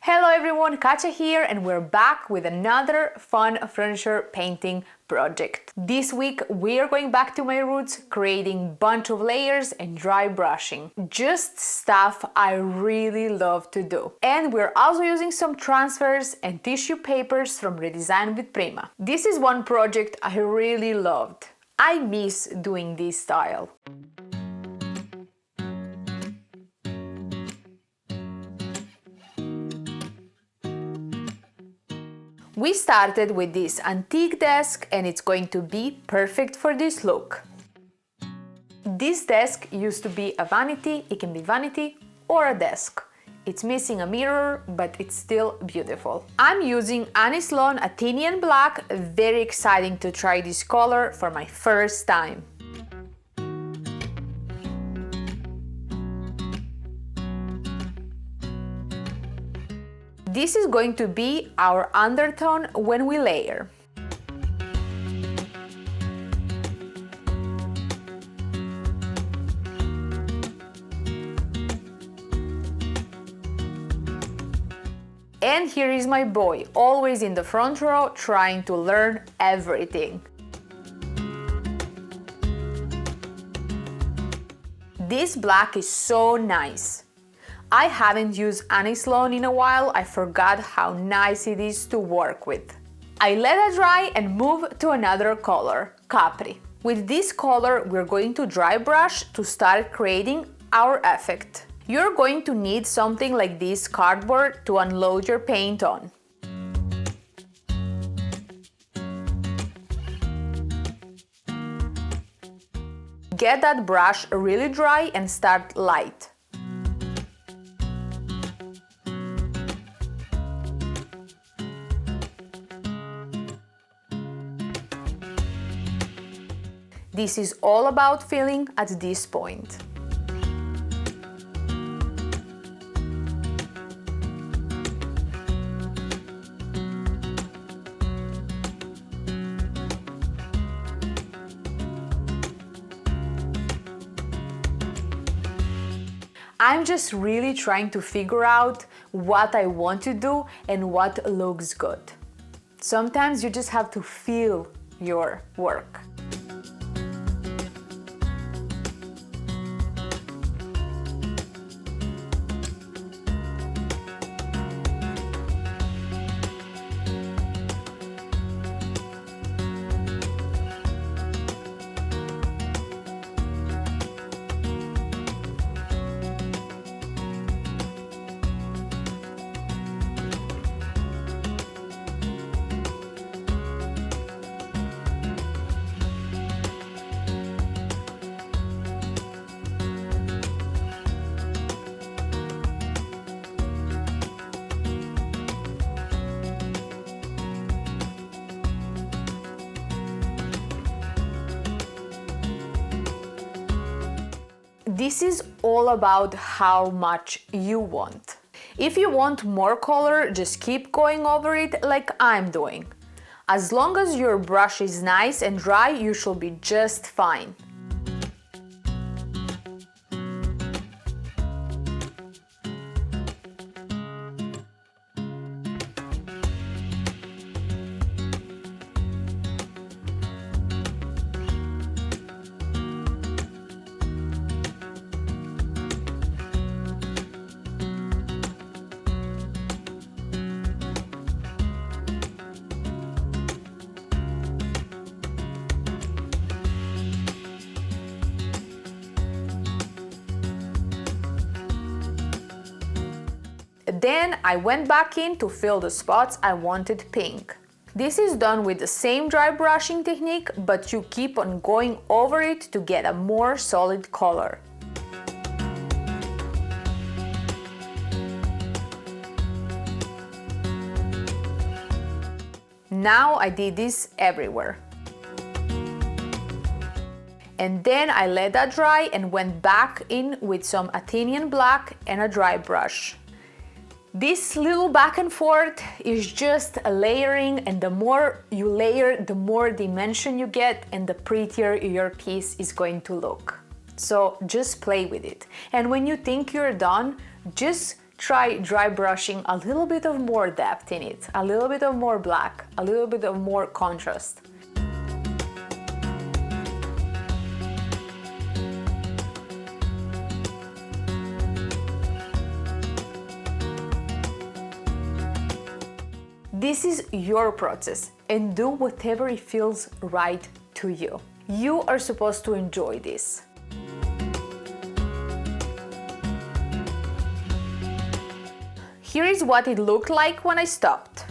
Hello everyone, Kacha here, and we're back with another fun furniture painting project. This week we are going back to my roots, creating bunch of layers and dry brushing. Just stuff I really love to do. And we're also using some transfers and tissue papers from Redesign with Prima. This is one project I really loved. I miss doing this style. We started with this antique desk and it's going to be perfect for this look. This desk used to be a vanity, it can be vanity or a desk. It's missing a mirror, but it's still beautiful. I'm using Sloan Athenian Black, very exciting to try this color for my first time. This is going to be our undertone when we layer. And here is my boy, always in the front row, trying to learn everything. This black is so nice. I haven't used Sloan in a while, I forgot how nice it is to work with. I let it dry and move to another color, Capri. With this color we're going to dry brush to start creating our effect. You're going to need something like this cardboard to unload your paint on. Get that brush really dry and start light. This is all about filling at this point. I'm just really trying to figure out what I want to do and what looks good. Sometimes you just have to feel your work. This is all about how much you want. If you want more color, just keep going over it like I'm doing. As long as your brush is nice and dry, you should be just fine. Then I went back in to fill the spots I wanted pink. This is done with the same dry brushing technique, but you keep on going over it to get a more solid color. Now I did this everywhere. And then I let that dry and went back in with some Athenian black and a dry brush. This little back and forth is just a layering, and the more you layer, the more dimension you get and the prettier your piece is going to look. So just play with it. And when you think you're done, just try dry brushing a little bit of more depth in it, a little bit of more black, a little bit of more contrast. This is your process and do whatever it feels right to you. You are supposed to enjoy this. Here is what it looked like when I stopped.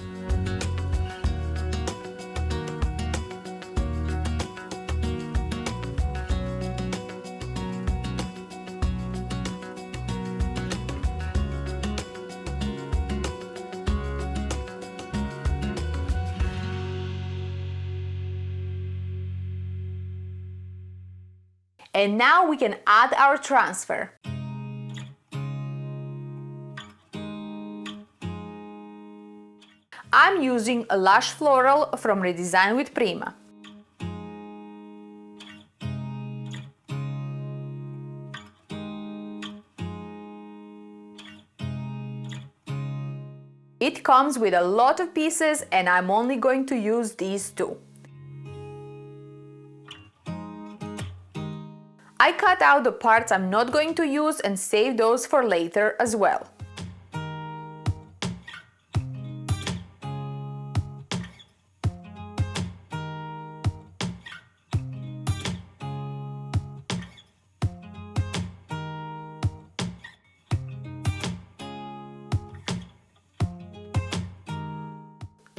And now we can add our transfer. I'm using a Lush Floral from Redesign with Prima. It comes with a lot of pieces and I'm only going to use these two. I cut out the parts I'm not going to use and save those for later as well.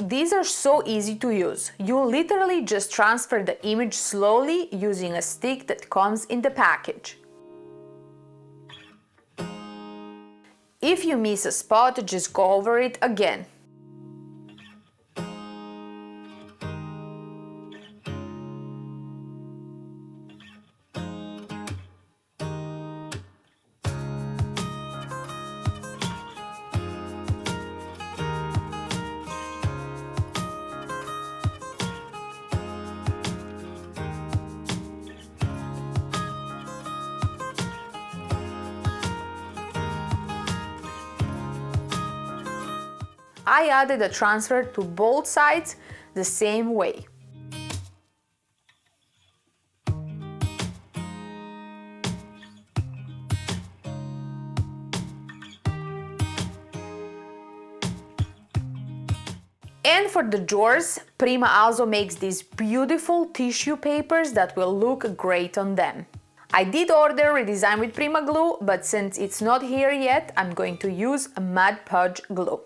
These are so easy to use. You literally just transfer the image slowly using a stick that comes in the package. If you miss a spot, just go over it again. I added a transfer to both sides the same way. And for the drawers, Prima also makes these beautiful tissue papers that will look great on them. I did order Redesign with Prima glue, but since it's not here yet, I'm going to use a Mod Podge glue.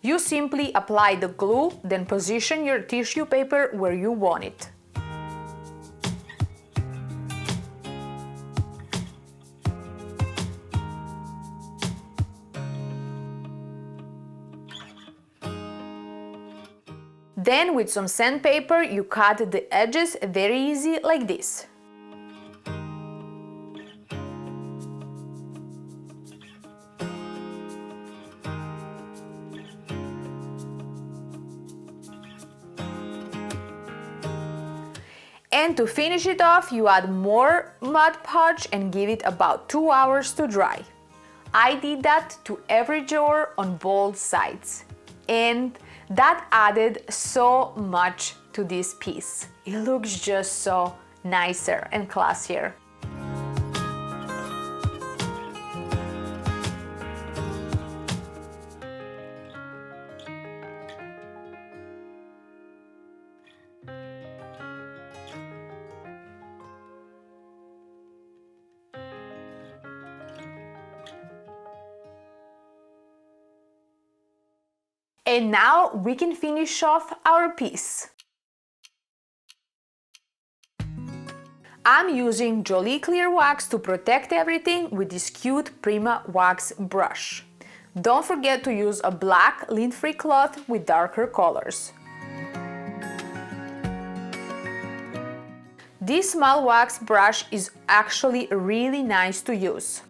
You simply apply the glue, then position your tissue paper where you want it. Then with some sandpaper you cut the edges very easy like this. And to finish it off, you add more Mod Podge and give it about 2 hours to dry. I did that to every drawer on both sides. And that added so much to this piece. It looks just so nicer and classier. And now we can finish off our piece. I'm using Jolie Clear Wax to protect everything with this cute Prima Wax brush. Don't forget to use a black lint-free cloth with darker colors. This small wax brush is actually really nice to use.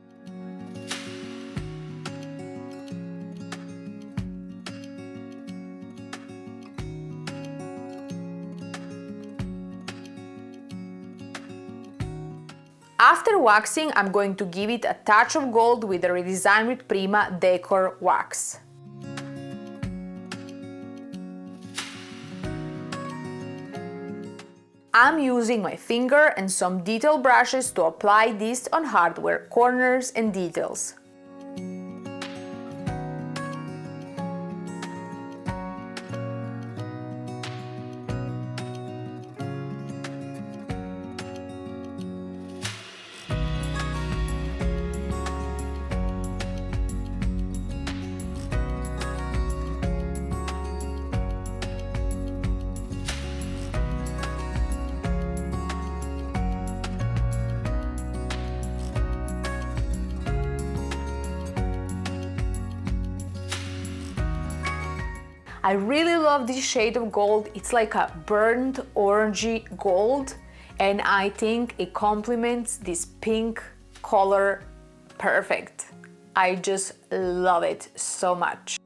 After waxing, I'm going to give it a touch of gold with the Redesign with Prima Decor Wax. I'm using my finger and some detail brushes to apply this on hardware, corners and details. I really love this shade of gold. It's like a burnt orangey gold, and I think it complements this pink color perfect. I just love it so much.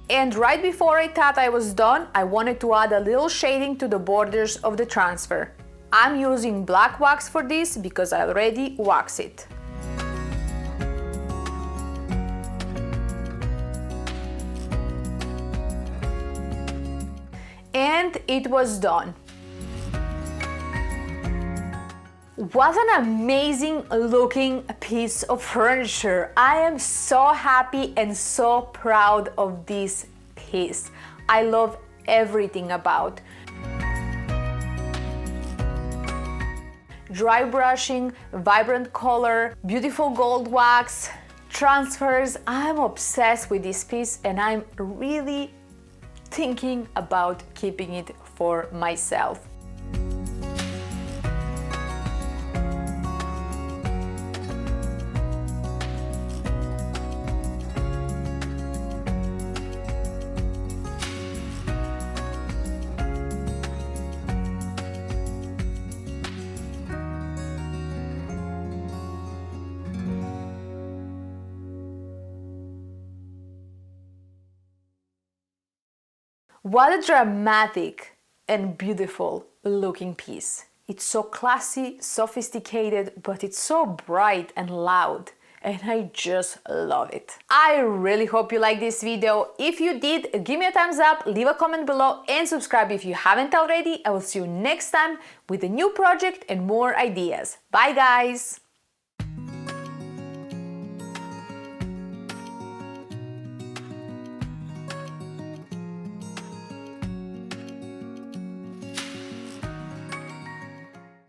And right before I thought I was done, I wanted to add a little shading to the borders of the transfer. I'm using black wax for this because I already waxed it. And it was done. What an amazing looking piece of furniture. I am so happy and so proud of this piece. I love everything about. Dry brushing, vibrant color, beautiful gold wax, transfers. I'm obsessed with this piece and I'm really thinking about keeping it for myself. What a dramatic and beautiful looking piece. It's so classy, sophisticated, but it's so bright and loud, and I just love it. I really hope you liked this video. If you did, give me a thumbs up, leave a comment below, and subscribe if you haven't already. I will see you next time with a new project and more ideas. Bye guys!